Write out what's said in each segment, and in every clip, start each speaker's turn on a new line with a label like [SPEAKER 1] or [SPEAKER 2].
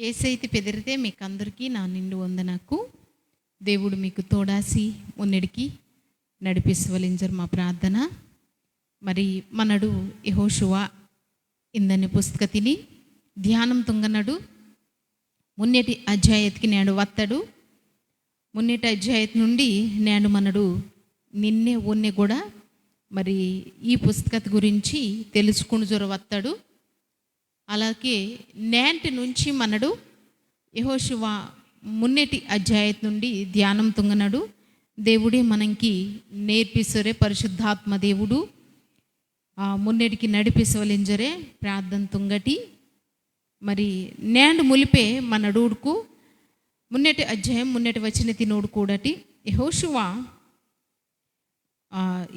[SPEAKER 1] ఏసైతే పెదిరితే మీకు అందరికీ నా నిండు వందనకు. దేవుడు మీకు తోడాసి ఉన్నడికి నడిపిస్తవలింజరు మా ప్రార్థన. మరి మనడు యెహోషువ ఇందని పుస్తకతిని ధ్యానం తుంగనడు మున్నటి అధ్యాయతికి నేడు వత్తడు. మున్నటి అధ్యాయత నుండి నేడు మనడు నిన్నే ఉన్నే కూడా మరి ఈ పుస్తకత గురించి తెలుసుకుని వస్తాడు. అలాగే నేటి నుంచి మనడు యెహోషువ మున్నటి అధ్యాయత నుండి ధ్యానం తుంగనడు. దేవుడే మనకి నేర్పిసరే పరిశుద్ధాత్మ దేవుడు మున్నటికి నడిపిసవలింజరే ప్రార్థన తుంగటి. మరి నేను ములిపే మనడుకు మున్నటి అధ్యాయం మున్నటి వచ్చిన తినోడు కూడటి.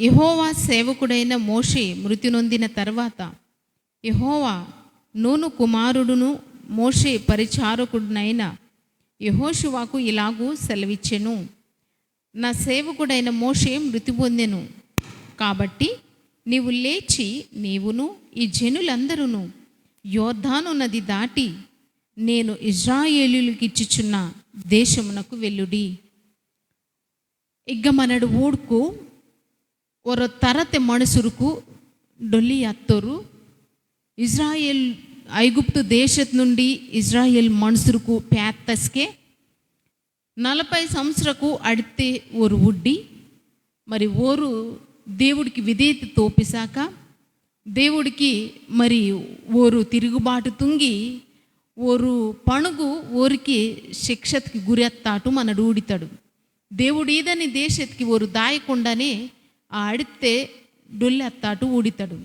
[SPEAKER 1] యెహోవా సేవకుడైన మోషే మృతి నొందిన తర్వాత యెహోవా నూను కుమారుడును మోషే పరిచారకుడునైన యెహోషువకు ఇలాగూ సెలవిచ్చెను. నా సేవకుడైన మోషే మృతి పొందెను కాబట్టి నీవు లేచి నీవును ఈ జనులందరూ యోర్దాను నది దాటి నేను ఇజ్రాయేలీయులకు ఇచ్చుచున్న దేశమునకు వెళ్ళుడి. ఇగ్గ మనడు ఊడుకు ఒర తరತೆ మనుసురుకు డొల్లి అత్తరు ఇజ్రాయేల్ ఐగుప్తు దేశత్ నుండి ఇజ్రాయేల్ మనుసురుకు ప్యాత్తస్కే 40 సంవత్సరకు అడితే ఓరు ఉడ్డి మరి ఓరు దేవుడికి విధేయత తోపిసాక దేవుడికి మరి ఓరు తిరుగుబాటు తుంగి ఓరు పణుగు ఓరికి శిక్షత్కి గురెత్తాటు మనడు ఊడితాడు. దేవుడు ఈదని దేశత్కి ఓరు దాయకుండానే ఆ అడితే డొల్లెత్తాటు ఊడితాడు.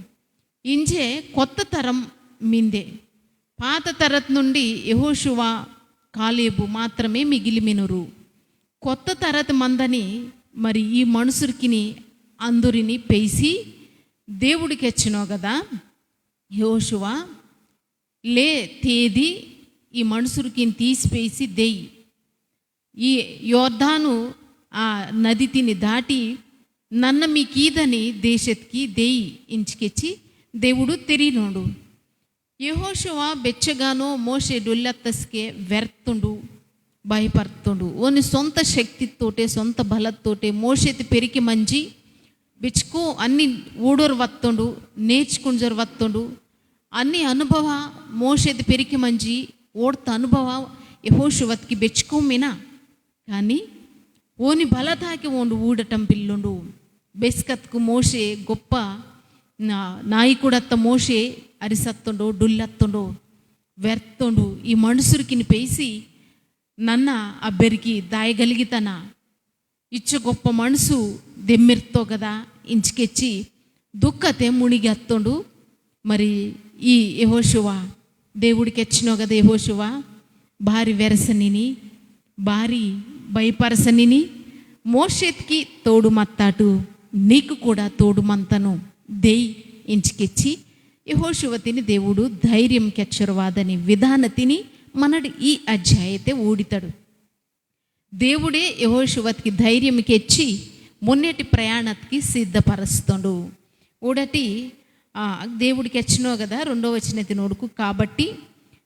[SPEAKER 1] ఇంజే కొత్త తరం మిందే పాత తరత్ నుండి యెహోషువ కాలేబు మాత్రమే మిగిలిమినురు. కొత్త తరత్ మందని మరి ఈ మనుషురికిని అందరిని పేసి దేవుడికి వచ్చినావు కదా యెహోషువ లే తేది ఈ మనుషురికి తీసిపేసి దేయి ఈ యోర్దాను ఆ నది తిని దాటి నన్న మీకీదని దేశత్కి దేయి ఇంచుకెచ్చి దేవుడు తెరినోడు. యెహోషువ బెచ్చగానో మోషే డొల్లెత్తస్కే వెర్తుండు భయపడుతుండు. ఓని సొంత శక్తితోటే సొంత బలతోటే మోషేతి పెరికి మంచి బిచ్చుకు అన్ని ఊడోరు వత్తుండు నేర్చుకుంజరు వత్తుండు అన్ని అనుభవ మోషేది పెరికి మంచి ఓడ్త అనుభవ యెహోషువత్కి బెచ్చుకోమినా కానీ ఓని బలతాకి ఓండు ఊడటం పిల్లుండు. బెస్కత్కు మోషే గొప్ప నాయకుడత్త మోషే అరిసత్తుండు డుల్లెత్తుండు వెర్తుండు. ఈ మనుషురికి పేసి నన్న అబ్బెరికి దాయగలిగితన ఇచ్చ గొప్ప మనసు దెమ్మిర్తో కదా ఇంచుకెచ్చి దుఃఖతే మునిగెత్తుండు. మరి ఈ యెహోషువ దేవుడికి వచ్చినావు కదా యెహోషువ భారీ వెరసనిని భారీ భయపరసనిని మోషేత్కి తోడు మత్తాటు నీకు కూడా తోడు మంతను దేయి ఇంచుకెచ్చి యెహోషువతిని దేవుడు ధైర్యం కెచ్చరువాదని విధానతిని మనడు ఈ అధ్యాయతే ఊడితాడు. దేవుడే యెహోషువతికి ధైర్యం కెచ్చి మొన్నటి ప్రయాణానికి సిద్ధపరుస్తాడు. ఊడటి దేవుడికి వచ్చినావు కదా 2వ వచనం తినోడుకు కాబట్టి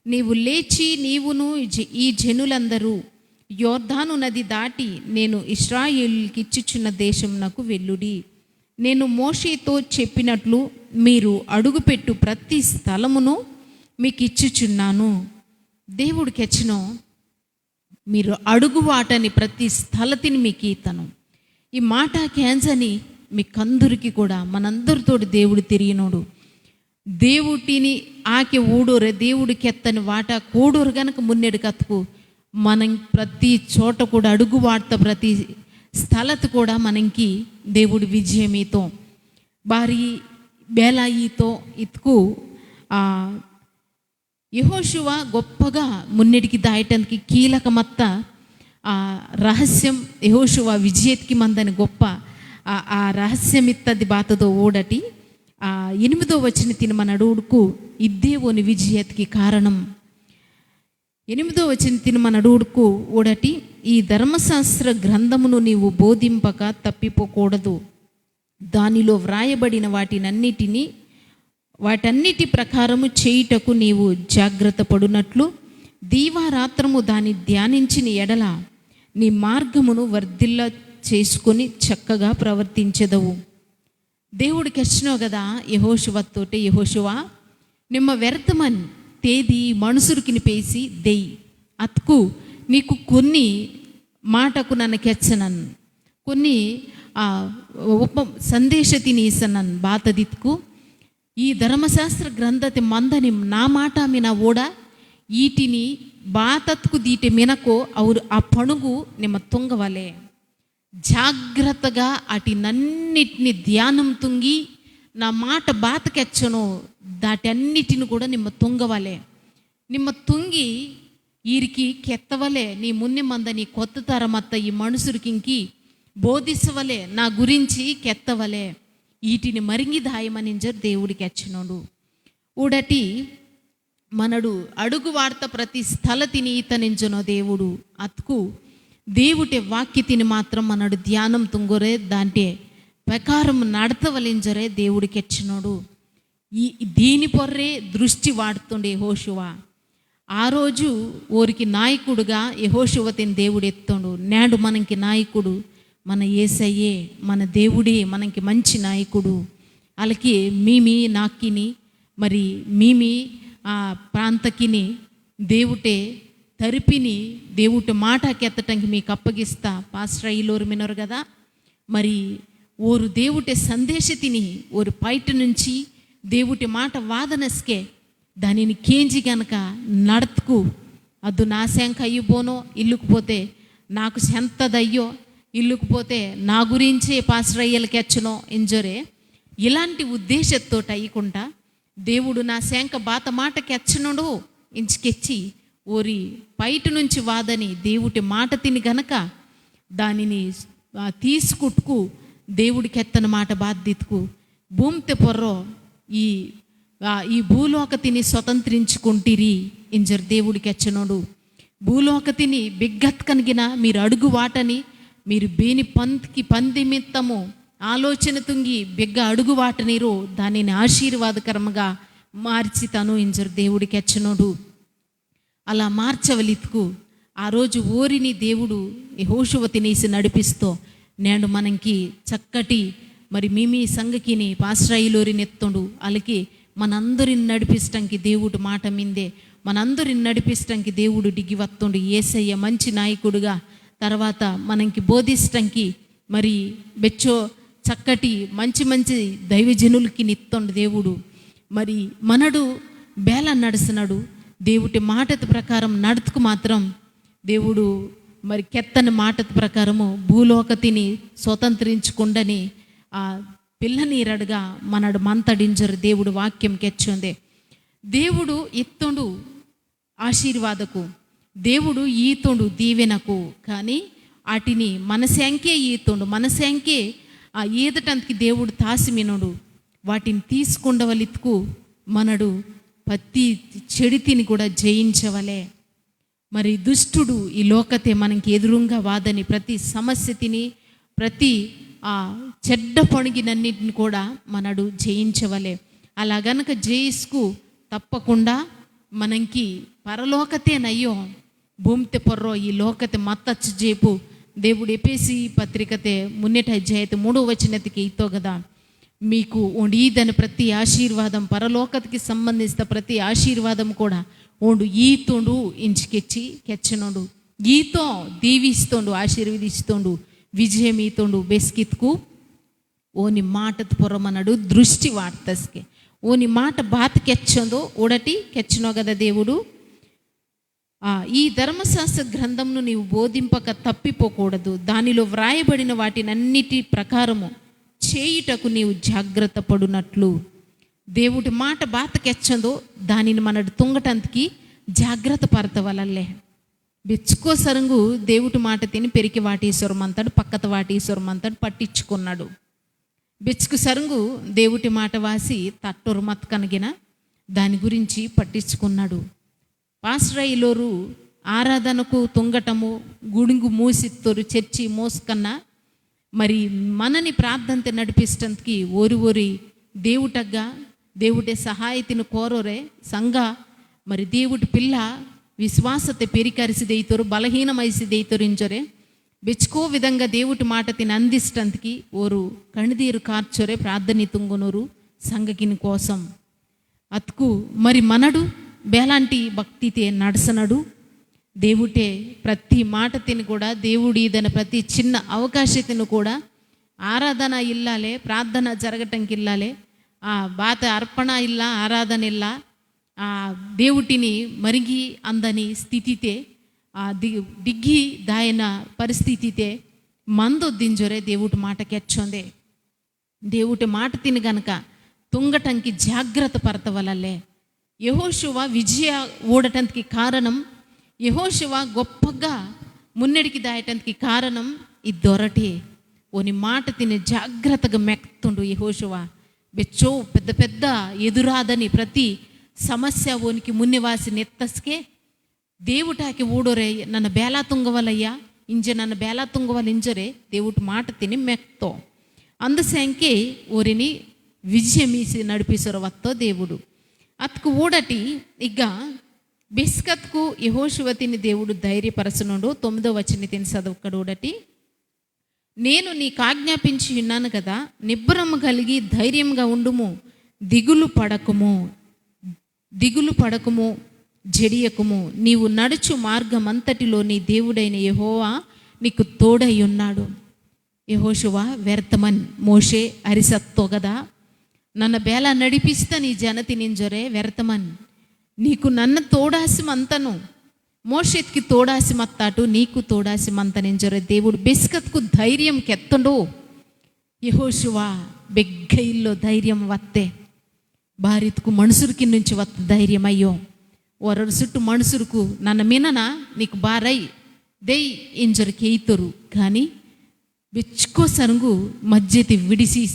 [SPEAKER 1] నీవు లేచి నీవును ఈ జనులందరూ యోర్దాను నది దాటి నేను ఇశ్రాయేలుకి ఇచ్చుచున్న దేశమునకు వెళ్ళుడి. నేను మోషేతో చెప్పినట్లు మీరు అడుగుపెట్టు ప్రతి స్థలమును మీకు ఇచ్చుచున్నాను. దేవుడికి వచ్చిన మీరు అడుగు వాటని ప్రతి స్థలతిని మీకు ఈతను. ఈ మాట క్యాన్సని మీకందరికి కూడా మనందరితోటి దేవుడు తిరిగినోడు. దేవుడిని ఆకే ఊడోరే దేవుడికి ఎత్తని వాట కూడోరు గనక మున్నెడు కత్తుకు మనం ప్రతి చోట కూడా అడుగు వాడతా ప్రతి స్థలత కూడా మనకి దేవుడి విజయమీతో భారీ బేలాయితో ఇతుకు యెహోషువ గొప్పగా మున్నెడికి దాయటానికి కీలకమత్త రహస్యం యెహోషువ విజయత్కి మందని గొప్ప ఆ రహస్యం ఇత్తది బాతతో ఓడటి 8వ వచనం తిని మన అడుగుడుకు ఇద్దే ఓని విజయత్కి కారణం 8వ వచనం తిని మన అడుగుడుకు ఓడటి ఈ ధర్మశాస్త్ర గ్రంథమును నీవు బోధింపక తప్పిపోకూడదు. దానిలో వ్రాయబడిన వాటన్నిటి ప్రకారము చేయుటకు నీవు జాగ్రత్త పడునట్లు దీవారాత్రము దాన్ని ధ్యానించిన ఎడల నీ మార్గమును వర్ధిల్ల చేసుకొని చక్కగా ప్రవర్తించెదవు. దేవుడికి వచ్చినావు కదా యెహోషువతోటి, యెహోషువా నిమ్మ వ్యర్థమన్ తేదీ మనుసురుకిని పేసి దెయ్ అత్కు నీకు కొన్ని మాటకు నన్ను కెచ్చనన్ కొన్ని ಸಂದೇಶ ತಿನೀಸನನ್ ಬಾತದಿತ್ಕು ಈ ಧರ್ಮಶಾಸ್ತ್ರ ಗ್ರಂಥತೆ ಮಂದನಿ ನಾ ಮಾಟ ಮಿನ ಓಡ ಈಟಿನಿ బాతత్కు దీటి మినకో ಅವರು ఆ పణుగు నిమ్మ తుంగవలే. జాగ్రత్తగా అటినన్నిటిని ధ్యానం తుంగి నా మాట బాతకెచ్చను దాటన్నిటిని కూడా నిమ్మ తుంగవలే. నిమ్మ తుంగి ఈరికి కెత్తవలే నీ మున్ని మంద నీ కొత్త తరమత్త ఈ మనుషులకింకి బోధిసవలే నా గురించి కెత్తవలే వీటిని మరింగి దాయమనింజర్ దేవుడికి ఎచ్చినోడు. ఊడటి మనడు అడుగు వార్త ప్రతి స్థల తిని ఈతనించునో దేవుడు అత్కు దేవుటే వాక్య తిని మాత్రం మనడు ధ్యానం తుంగొరే దాంటే ప్రకారం నడతవలింజరే దేవుడికి ఎచ్చినోడు. దీని పొర్రే దృష్టి వాడుతుండే యెహోషువ. ఆ రోజు ఓరికి నాయకుడుగా యెహోషువతిని దేవుడు ఎత్తుండు. నేడు మనకి నాయకుడు మన యేసయ్యే, మన దేవుడే మనకి మంచి నాయకుడు. అలాగే మీమి నాకిని మరి మీమి ఆ ప్రాంతకిని దేవుటే తరిపిని దేవుటి మాటకెత్తటానికి మీకు అప్పగిస్తా. పాస్టర్ అయ్యలోరు మినరు కదా మరి ఓరు దేవుటే సందేశ తిని ఓరు పైట నుంచి దేవుటి మాట వాదనస్కే దానిని కేంజి గనక నడత్కు అద్దు నా శంఖ అయ్యిపోనో ఇల్లుకుపోతే నాకు సెంతదయ్యో ఇల్లుకుపోతే నా గురించే పాస్టర్ అయ్యలకి ఎచ్చనో ఇంజరే ఇలాంటి ఉద్దేశంతో అయ్యకుండా దేవుడు నా శంఖ బాత మాటకి ఎచ్చనుడు ఇంచుకెచ్చి ఓరి పైట నుంచి వాదని దేవుటి మాట తిని గనక దానిని తీసుకుట్టుకు దేవుడికి ఎత్తన మాట బాధ్యతకు భూమితే పొర్రో ఈ భూలోక తిని స్వతంత్రించుకుంటిరి ఇంజర్ దేవుడికి ఎచ్చనోడు. భూలోక తిని బిగ్గత్ కనిగిన మీరు అడుగు వాటని మీరు బేని పందిమిత్తము ఆలోచన తుంగి బిగ్గ అడుగు వాటనిరు దానిని ఆశీర్వాదకరంగా మార్చి తను ఇంజర్ దేవుడికి ఎచ్చనోడు. అలా మార్చవలిత్కు ఆ రోజు ఓరిని దేవుడు యెహోషువ తినేసి నడిపిస్తూ నేను మనకి చక్కటి మరి మిమి సంఘకిని పాస్ట్రాయిలోరిని ఎత్తుండు. అలాగే మనందరిని నడిపిస్తానికి దేవుడు మాట మిందే మనందరిని నడిపిస్తానికి దేవుడు డిగి వత్తుండు. యేసయ్య మంచి నాయకుడుగా తర్వాత మనకి బోధిస్తానికి మరి బెచ్చో చక్కటి మంచి మంచి దైవజనులకి నిత్తుండు దేవుడు. మరి మనడు బేల నడుస్తున్నాడు దేవుడి మాట ప్రకారం నడుతుకు మాత్రం దేవుడు మరి కెత్తని మాట ప్రకారము భూలోకతిని స్వతంత్రించుకుండని ఆ పిల్లనీరడుగా మనడు మంతడించరు దేవుడు వాక్యం కెచ్చుందే. దేవుడు ఇత్తుండు ఆశీర్వాదకు, దేవుడు ఈతుండు దీవెనకు, కానీ వాటిని మనసంకే ఈతుండు మనసంకే ఆ ఈదటానికి దేవుడు తాసిమినుడు. వాటిని తీసుకుండవలిత్కు మనడు ప్రతి చెడితిని కూడా జయించవలే. మరి దుష్టుడు ఈ లోకతే మనకి ఎదురుగా వాదని ప్రతి సమస్య తిని ప్రతి ఆ చెడ్డ పొణిగినన్నిటిని కూడా మనడు జయించవలే. అలా గనక జయిస్కు తప్పకుండా మనకి పరలోకతేనయ్యో భూమితే పొర్రో ఈ లోకతే మత్తచ్చు జేపు దేవుడు ఎపేసి పత్రికతే మున్నెట అధ్యాయత 3వ వచనతికి ఇతో కదా మీకు ఈదని ప్రతి ఆశీర్వాదం పరలోకతికి సంబంధించిన ప్రతి ఆశీర్వాదం కూడా ఓండు ఈతుండు ఇంచుకెచ్చి కెచ్చనుండు ఈతో దీవిస్తుండు ఆశీర్వదిస్తుండు విజయం ఈతుండు బెస్కిత్కు ఓని మాటత్ పొరమనడు దృష్టి వార్తస్కే ఓని మాట బాత కెచ్చందో ఓడటి కెచ్చనో కదా దేవుడు. ఈ ధర్మశాస్త్ర గ్రంథంను నీవు బోధింపక తప్పిపోకూడదు, దానిలో వ్రాయబడిన వాటినన్నిటి ప్రకారము చేయుటకు నీవు జాగ్రత్త పడునట్లు. దేవుడి మాట బాతకెచ్చందో దానిని మనడు తుంగటానికి జాగ్రత్త పడతవలల్లే. బెచ్చుకో సరంగు దేవుడి మాట తిని పెరికి వాటేశ్వరం అంతాడు పక్కత వాటేశ్వరం అంతాడు పట్టించుకున్నాడు. బెచ్చుకు సరంగు దేవుడి మాట వాసి తట్టొరు మత్ కనిగిన దాని గురించి పట్టించుకున్నాడు. పాస్ట్రాయిలోరు ఆరాధనకు తుంగటము గుడుగు మూసిత్తోరు చర్చి మోసుకన్నా మరి మనని ప్రార్థనతో నడిపిస్తానికి ఓరి దేవుటగ్గా దేవుడే సహాయతను కోరోరే సంఘ మరి దేవుడి పిల్ల ವಿಶ್ವಾಸತೆ ಪೆರಿಕರಿಸಿದೈತರು ಬಲಹೀನಮೈಸಿದೈತರು ಇಂಜೊರೆ ಬೆಚ್ಕೋ ವಿಧಂಗ ದೇವುಟಿ మాట తిని అందిస్తంతికి ఓరు కణిదీరు కార్చొరే ప్రార్థని తుంగునూరు సంగకిని కోసం అతుకు మరి మనడు బేలాంటి భక్తితే నడసనడు దేవుటే ప్రతి మాట తిని కూడా దేవుడి ఇదన ప్రతి చిన్న అవకాశతను కూడా ఆరాధన ఇల్లాలే ప్రార్థన జరగటంకి ఇల్లాలే ఆ బాత అర్పణ ಇಲ್ಲ ఆరాధన ಇಲ್ಲ ఆ దేవుటిని మరిగి అందని స్థితితే ఆ డిగ్గి దాయన పరిస్థితితే మందొద్దింజొరే దేవుటి మాట ಕೆಚ್ಚೊಂದೆ దేవుటి మాట తిని గనక తుంగటంకి జాగ్రత్త పడతవలలే యెహోషువ విజయ ఓడటానికి కారణం యెహోషువ గొప్పగా మున్నడికి దాయటానికి కారణం ఇద్దొరటి ఓని మాట తిని జాగ్రత్తగా మెక్తుండు యెహోషువ బెచ్చో పెద్ద పెద్ద ఎదురాదని ప్రతి సమస్య ఓనికి మున్నివాసి నెత్తస్కే దేవుటాకి ఊడొరే ನನ್ನ ಬೇಲ ತುಂಗವಲಯ್ಯ ಇಂಜೆ ನನ್ನ ಬೇಲ ತುಂಗವಲ ಇಂಜರೆ దేవుటి మాట తిని మెక్తో అందుసంకే ఓరిని విజయమీసి నడిపిసొరవత్తో దేవుడు అత్కు ఊడటి ఇక బిస్కత్కు యెహోషువతిని దేవుడు ధైర్యపరచనుండు 9వ వచనం తిని చదువుకడు ఊడటి నేను నీకు ఆజ్ఞాపించి ఉన్నాను కదా నిబ్బరము కలిగి ధైర్యంగా ఉండుము దిగులు పడకుము జడియకుము నీవు నడుచు మార్గమంతటిలో నీ దేవుడైన యెహోవా నీకు తోడై ఉన్నాడు యెహోషువ ವ್ಯರ್ಥಮನ್ మోషే అరిసత్తో కదా ನನ್ನ ಬೇಲ నడిపిస్తా నీ ಜನತಿ ನಿಂಜೊರೆ ವ್ಯರ್ಥಮನ್ నీకు నన్ను తోడాసి మంతను మోషేత్కి తోడాసి మత్తాటు నీకు తోడాసి మంత నింజొరే దేవుడు బిస్కత్కు ధైర్యం కెత్తుండు యెహోషువ బెగ్గయిల్లో ధైర్యం వత్తే భారత్కు మనుషురికి నుంచి వత్త ధైర్యం అయ్యో వరడు చుట్టూ మనుషులకు నన్ను మిననా నీకు బారై దెయ్ ఇంజొరికి ఎయితరు కానీ ಬೆಚ್ಕೋ ಸರಂಗು ಮಜ್ಜೆತಿ ವಿಡಿಸಿ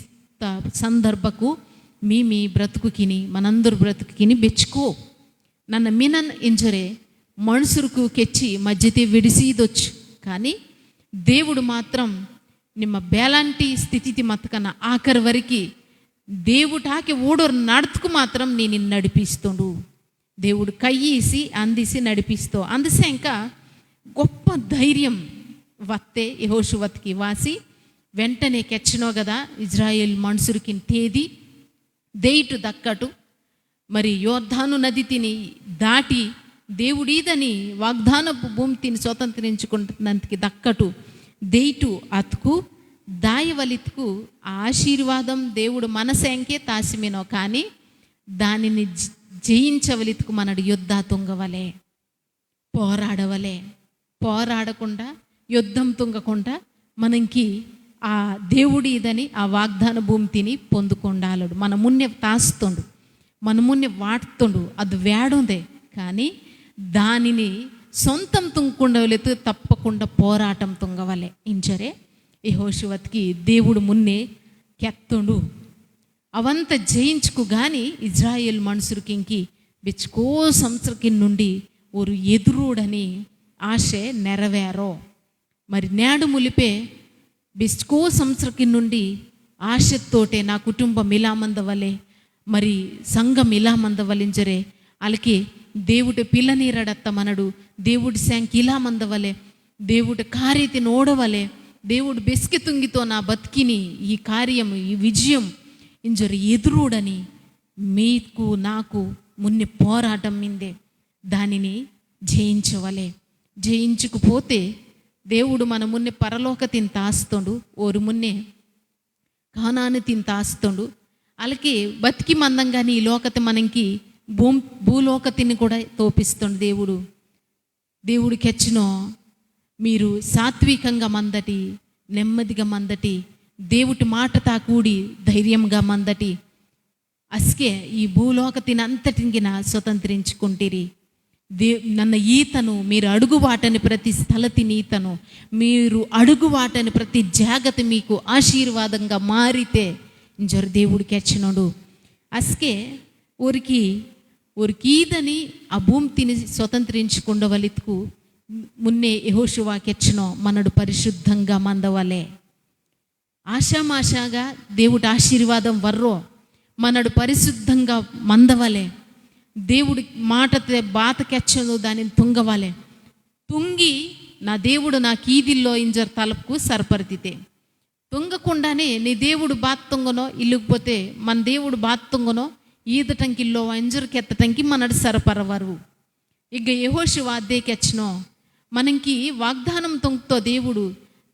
[SPEAKER 1] ಸಂದರ್ಭಕ್ಕೂ మీ బ్రతుకుకిని మనందరు బ్రతుకుకిని బెచ్చుకో నన్ను మినన్ ఎంజరే మనుషులకు కెచ్చి మధ్యతే విడిసిదొచ్చు కానీ దేవుడు మాత్రం ನಿಮ್ಮ ಬೇಲಾಂಟಿ ಸ್ಥಿತಿ మతకన ఆఖరి వరకు దేవుటాకి ఊడోరు నడుతుకు మాత్రం నేను నడిపిస్తుండు దేవుడు కయ్యేసి అందిసి నడిపిస్తో అందుసే ఇంకా గొప్ప ధైర్యం వత్తే యెహోషువతికి వాసి వెంటనే కెచ్చినో కదా ఇజ్రాయేల్ మనుషులకి తేది దేయిటు దక్కటు మరి యోర్ధాను నది తిని దాటి దేవుడీదని వాగ్దానపు భూమి తిని స్వతంత్రించుకుంటున్నందుకు దక్కటు దేయిటు అతుకు దాయవలితుకు ఆశీర్వాదం దేవుడు మనసెంకే తాసిమినో కానీ దానిని జయించవలితుకు మనడు యుద్ధ తుంగవలే పోరాడకుండా యుద్ధం తుంగకుండా మనకి ఆ దేవుడి ఇదని ఆ వాగ్దాన భూమి తిని పొందుకొండాలడు మన మున్నె తాస్తుండు మన మున్నె వాడుతుండు అది వేడుందే కానీ దానిని సొంతం తుంగుకుండవలేదు తప్పకుండా పోరాటం తుంగవలే ఇంజరే యెహోషువతికి దేవుడు మున్నే కెత్తుండు అవంత జయించుకు గాని ఇజ్రాయేల్ మనుషులకి ఇంకి బెచ్చుకో సంవత్సరకి నుండి ఒక ఎదురుడని ఆశ నెరవేరో మరి నేడు ములిపే బెచ్చుకో సంవత్సరకి నుండి ఆశతోటే నా కుటుంబం ఇలా మందవలే మరి సంఘం ఇలా మందవలింజరే వాళ్ళకి దేవుడు పిల్లనీరడత్త మనడు దేవుడి శాంకి ఇలా మందవలే దేవుడు కార్యతి నోడవలే దేవుడు బెస్కి తుంగితో నా బతికిని ఈ కార్యం ఈ విజయం ఇంజరి ఎదురుడని మీకు నాకు మున్ని పోరాటం మిందే దానిని జయించవలే జయించుకుపోతే దేవుడు మన మున్నె పరలోక తింతాస్తుండు ఓరు మున్నే కానాను తింతాస్తుండు అలాగే బతికి మందంగాని ఈ లోకత మనకి భూలోకతిని కూడా తోపిస్తుండు దేవుడికి వచ్చినో మీరు సాత్వికంగా మందటి నెమ్మదిగా మందటి దేవుటి మాట తాకూడి ధైర్యంగా మందటి అస్కే ఈ భూలోకతిని అంతటికి నా స్వతంత్రించుకుంటిరి నన్న ఈతను మీరు అడుగువాటని ప్రతి స్థలతిని ఈతను మీరు అడుగువాటని ప్రతి జాగత మీకు ఆశీర్వాదంగా మారితే ఇంజరు దేవుడికి వచ్చినోడు అస్కే ఊరికి ఈదని ఆ భూమి తిని స్వతంత్రించుకుండవలితుకు మున్నే యెహోషువాకి వచ్చినో మనడు పరిశుద్ధంగా మందవలే ఆశామాషాగా దేవుడి ఆశీర్వాదం వర్రో మనడు పరిశుద్ధంగా మందవలే దేవుడి మాట బాత కెచ్చను దానిని తుంగవాలే. తుంగి నా దేవుడు నా కీదిల్లో ఇంజర్ తలపుకు సరపరితితే. తుంగకుండానే నీ దేవుడు బాత్ తుంగనో ఇల్లుకుపోతే మన దేవుడు బాత్ తుంగనో ఈదటంకిల్లో ఇంజర్కెత్తటంకి మనడు సరపరవరు. ఇక యెహోషువ అద్దేకెచ్చనో మనకి వాగ్దానం తొంగుతో దేవుడు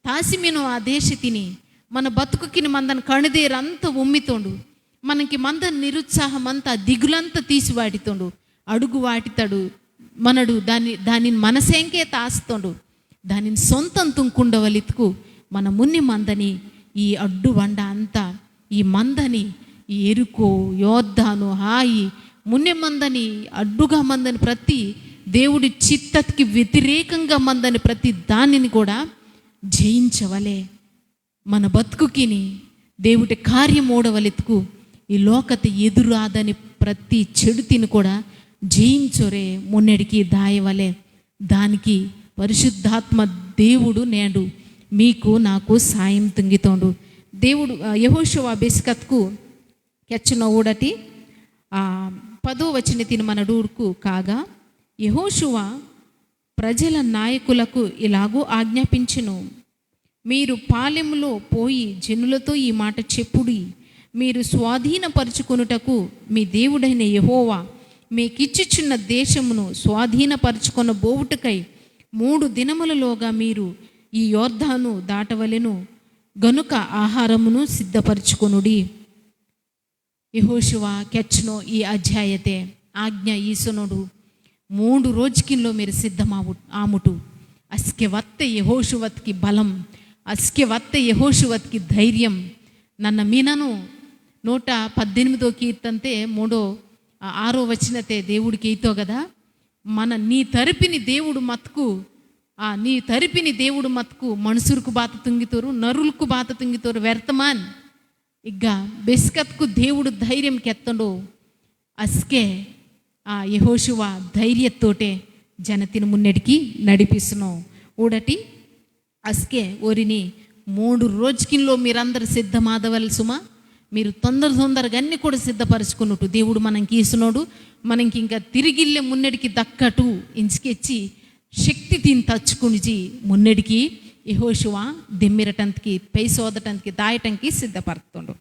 [SPEAKER 1] తాసిమిను ఆ దేశతిని మన బతుకుకిని మందను కణుదేరంతా ఉమ్మితోండు. మనకి మందను నిరుత్సాహమంతా దిగులంతా తీసివాటితోండు. అడుగు వాటితాడు మనడు దానిని మనసేంకే తాస్తోండు. దానిని సొంతం తుంకుండవలితుకు మన మున్ని మందని ఈ అడ్డు వండ అంతా ఈ మందని ఈ ఎరుకో యోద్ధాను హాయి మున్నె మందని అడ్డుగా మందని ప్రతి దేవుడి చిత్తకి వ్యతిరేకంగా మందని ప్రతి దానిని కూడా జయించవలే. మన బతుకుకిని దేవుడి కార్యం ఓడవలెత్తుకు ఈ లోకత ఎదురాదని ప్రతి చెడుతిని కూడా జయించొరే మున్నెడికి దాయవలే. దానికి పరిశుద్ధాత్మ దేవుడు నేడు మీకు నాకు సాయం తుంగితోండు. దేవుడు యెహోషువ బెస్కత్కు కెచ్చన ఊడటి 10వ వచనం తిని మన డూడుకు కాగా యెహోషువ ప్రజల నాయకులకు ఇలాగూ ఆజ్ఞాపించెను. మీరు పాలెములో పోయి జనులతో ఈ మాట చెప్పుడి. మీరు స్వాధీనపరుచుకొనుటకు మీ దేవుడైన యెహోవా మీకిచ్చుచున్న దేశమును స్వాధీనపరుచుకొన బోవుటకై 3 దినములలోగా మీరు ఈ యోర్దాను దాటవలెను గనుక ఆహారమును సిద్ధపరచుకొనుడి. యెహోషువ కెచ్చనో ఈ అధ్యాయతే ఆజ్ఞ ఈసనుడు 3 రోజుకిలో మీరు ఆముటు. అస్కె వత్తే యెహోషువత్కి బలం, అస్కె వత్తే యెహోషువత్కి ధైర్యం. నన్న మీనను 118వ కీర్తంతే 6వ వచనతే దేవుడికి ఈతో కదా. నీ తరిపిని దేవుడు మత్కు మనుషులకు బాత తుంగితోరు, నరులకు బాత తుంగితోరు వ్యర్థమాన్. ఇగ్గ బెస్కత్కు దేవుడు ధైర్యం కెత్తండు. అస్కే ఆ యెహోషువ ధైర్యతోటే జనతిని మున్నెడికి నడిపిస్తున్నావు ఊడటి. అస్కే ఓరిని 3 రోజుకిలో మీరందరూ సిద్ధమాదవల్ సుమా. మీరు తొందరగా అన్నీ కూడా సిద్ధపరచుకున్నట్టు దేవుడు మనకి ఇస్తున్నాడు. మనకి ఇంకా తిరిగిల్లే మున్నెడికి దక్కటు ఇంచుకెచ్చి శక్తి తిని తచ్చుకునిచి మున్నెడికి యెహోషువ దిమ్మిరటంకి పైసోదటంకి దాయటంకి సిద్ధపడుతుండు.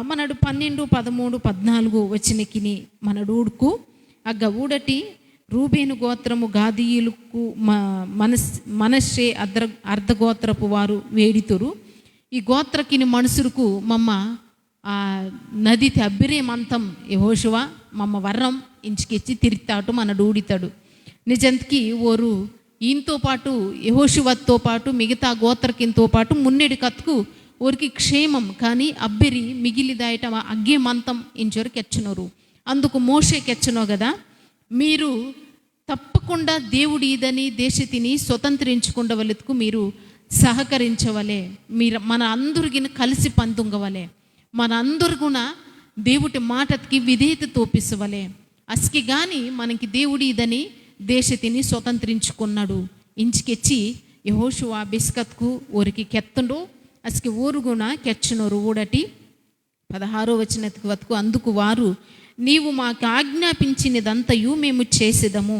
[SPEAKER 1] మనడు 12, 13, 14 వచనకిని మనడు ఊడుకు అగ్గ ఊడటి రూబేను గోత్రము గాదీయులకు మనస్సే అర్ధగోత్రపు వారు వేడితురు. ఈ గోత్రకిని మనుషులకు మమ్మ నది అబ్బిరేమంతం యెహోషువ మమ్మ వర్రం ఇంచుకెచ్చి తిరిగితాటు మన డూడితాడు. నిజంతకి ఓరు ఈయనతో పాటు యెహోషువతో పాటు మిగతా గోత్రకింతో పాటు మున్నెడి కత్కు ఊరికి క్షేమం కానీ అబ్బిరి మిగిలిదాయట అగ్గే మంతం ఇంచోరు కెచ్చనోరు. అందుకు మోషే కెచ్చనో కదా. మీరు తప్పకుండా దేవుడి ఇదని దేశతిని స్వతంత్రించుకుండవలెతుకు మీరు సహకరించవలే. మన అందరికీ కలిసి పందుంగవలే. మన అందరు కూడా దేవుడి మాటకి విధేయత తోపిసవలే. అస్కి కానీ మనకి దేవుడి ఇదని దేశతిని స్వతంత్రించుకున్నాడు. ఇంచుకెచ్చి యెహోషువ బెస్కత్కు ఊరికి కెత్తండు. అస్కి ఊరుగున కెచ్చనోరు ఊడటి 16వ వచనకు వతకు అందుకు వారు నీవు మాకు ఆజ్ఞాపించినదంతయు మేము చేసేదము.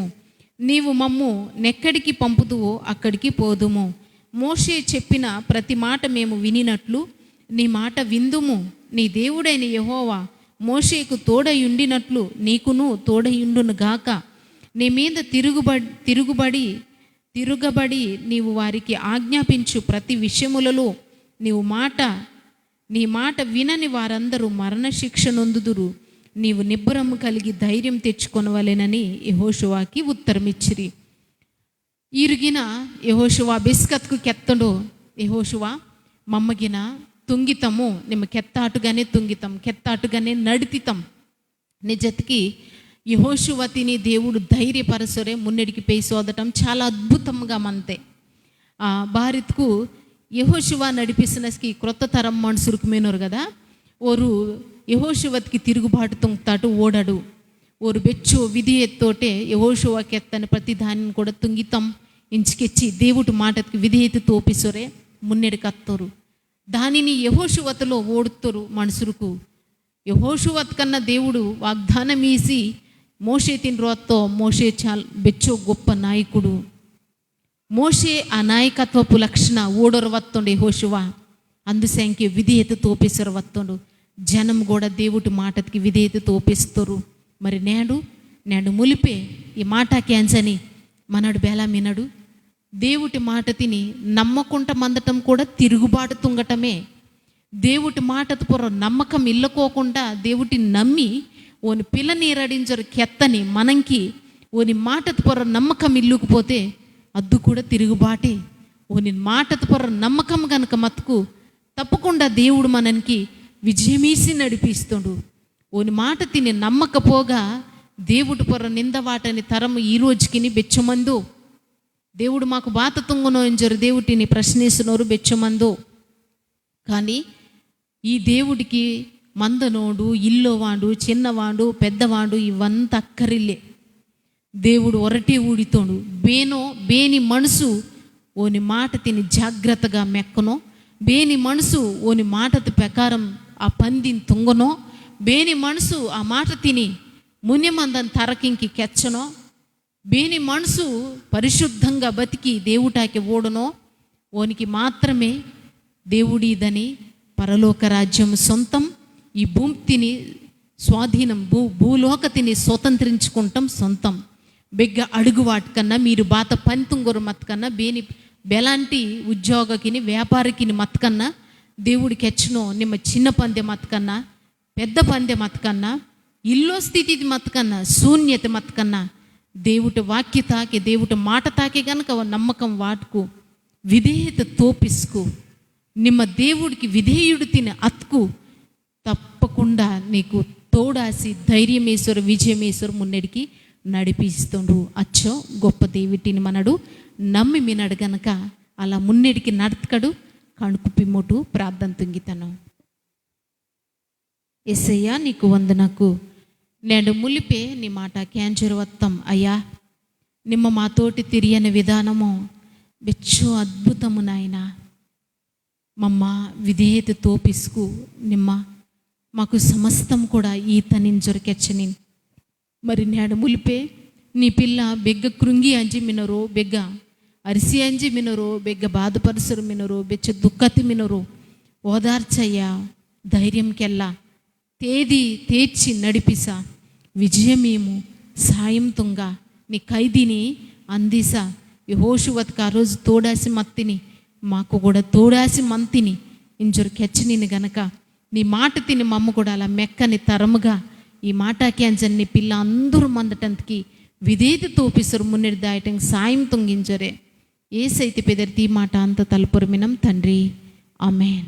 [SPEAKER 1] నీవు మమ్ము నెక్కడికి పంపుదువో అక్కడికి పోదుము. మోషే చెప్పిన ప్రతి మాట మేము వినినట్లు నీ మాట విందుము. నీ దేవుడైన యెహోవా మోషేకు తోడయుండినట్లు నీకును తోడయుండును గాక. నీ మీద తిరుగబడి నీవు వారికి ఆజ్ఞాపించు ప్రతి విషయములలో నీ మాట వినని వారందరూ మరణశిక్ష నొందుదురు. నీవు నిబ్బరము కలిగి ధైర్యం తెచ్చుకొనవలెనని యెహోషువకి ఉత్తరమిచ్చిరి. ఈరుగిన యెహోషువ బెస్కత్కు కెత్తడు. యెహోషువ మమ్మగిన తుంగితము నిమ్మ కెత్తాటుగానే నడితితం. నిజతికి యెహోషువతిని దేవుడు ధైర్యపరసరే మున్నెడికి పై సోదటం చాలా అద్భుతంగా మంతే. భారత్కు యెహోషువ నడిపిస్తున్నకి క్రొత్త తరం మనుషులకు మేనోరు కదా. ఓరు యెహోషువకి తిరుగుబాటు తుంగుతాటు ఓడాడు. ఓరు బెచ్చు విధేయతతోటే యెహోషువకి ఎత్తని ప్రతి దానిని కూడా తుంగితం ఇంచుకెచ్చి దేవుడి మాటకి విధేయత తోపిసొరే మున్నెడి కత్తోరు. దానిని యెహోషువతలో ఓడుతారు మనుషులకు. యెహోషువత్ కన్నా దేవుడు వాగ్దానం ఈసి మోషే తిని రోత్తో మోషే బెచ్చో గొప్ప నాయకుడు. మోషే ఆ నాయకత్వపు లక్షణ ఓడొర వత్తుండే హోషువ అందుసంఖ్య విధేయత తోపేశ్వర వత్తుండు. జనం కూడా దేవుడి మాటకి విధేయత తోపిస్తారు. మరి నేడు ములిపే ఈ మాట క్యాన్సని మనడు బేలా మినడు. దేవుడి మాట తిని నమ్మకుంట మందటం కూడా తిరుగుబాటు తుంగటమే. దేవుడి మాట పొర నమ్మకం ఇల్లుకోకుండా దేవుడిని నమ్మి ఓని పిల్ల నీరడించరు కెత్తని మనంకి ఓని మాట పొర నమ్మకం ఇల్లుకుపోతే అద్దు కూడా తిరుగుబాటే. ఓని మాట పొర నమ్మకం గనక మతుకు తప్పకుండా దేవుడు మనకి విజయమీసి నడిపిస్తుండు. ఓని మాట తిని నమ్మకపోగా దేవుడి పొర నిందవాటని తరము ఈ రోజుకి బెచ్చమందు. దేవుడు మాకు బాత తుంగునో ఎంజరు దేవుడిని ప్రశ్నిస్తున్నారు బెచ్చమందు. కానీ ఈ దేవుడికి మందనోడు, ఇల్లోవాడు, చిన్నవాడు, పెద్దవాడు ఇవంతా అక్కరిల్లే. దేవుడు ఒరటే ఊడితోడు. బేని మనసు ఓని మాట తిని జాగ్రత్తగా మెక్కనో, బేని మనసు ఓని మాట ప్రకారం ఆ పందిని తుంగనో, బేని మనసు ఆ మాట తిని మున్యమందని తరకింకి కెచ్చనో, బేని మనసు పరిశుద్ధంగా బతికి దేవుటాకి ఓడనో ఓనికి మాత్రమే దేవుడిదని పరలోక రాజ్యం సొంతం. ఈ భూమిని స్వాధీనం భూలోకతిని స్వతంత్రించుకుంటాం సొంతం. బెగ్గ అడుగు వాటికన్నా మీరు బాత పంతుంగొరు మత్కన్నా బెలాంటి ఉద్యోగకిని వ్యాపారికిని మత్కన్నా దేవుడికి హెచ్చనో నిమ్మ చిన్న పందె మత్కన్నా పెద్ద పందె మత్కన్నా ఇల్లో స్థితి మత్కన్నా శూన్యత మత్కన్నా దేవుడి వాక్య తాకి దేవుడి మాట తాకి గనక నమ్మకం వాటుకు విధేయత తోపిసుకు నిమ్మ దేవుడికి విధేయుడు తిని అత్కు తప్పకుండా నీకు తోడాసి ధైర్యమేశ్వర విజయమేశ్వర మున్నడికి నడిపిస్తుండు. అచ్చో గొప్ప దేవుడిని మనడు నమ్మి మినడు గనక అలా మున్నడికి నడతకడు. కణుకు పిమ్మోటు ప్రార్థన తుంగితను. యేసయ్యా నీకు వందనకు నేడు ములిపే నీ మాట క్యాన్సర్ వత్తం అయ్యా. నిమ్మ మాతోటి తిరియని విధానము బెచ్చో అద్భుతము నాయన. మమ్మ విధేయత తోపిసుకు నిమ్మ మాకు సమస్తం కూడా ఈతనింజొరకెచ్చని. మరి నేడు ములిపే నీ పిల్ల బెగ్గ కృంగి అంజి మినరు, బెగ్గ అరిసి అంజి మినరు, బెగ్గ బాధపరుసరు మినరు, బెచ్చ దుఃఖతి మినరు ఓదార్చయ్యా. ధైర్యంకెల్లా తేర్చి నడిపిసా విజయమేము సాయం తుంగ నీ ఖైదీని అందిసా. యెహోషువకు ఆ రోజు తోడాసి మత్తిని మాకు కూడా తోడాసి మంతిని ఇంజొరు కెచ్చనిని గనక నీ మాట తిని మమ్మ కూడా అలా మెక్కని తరముగా ఈ మాట క్యాన్సర్ నీ పిల్ల అందరూ మందటంతకి విధేయత తోపిసరు మున్నెడి దాయటం సాయం తుంగించరే. ఏసైతే పెదర్తి మాట అంత తలుపురమినం తండ్రి ఆమేన్.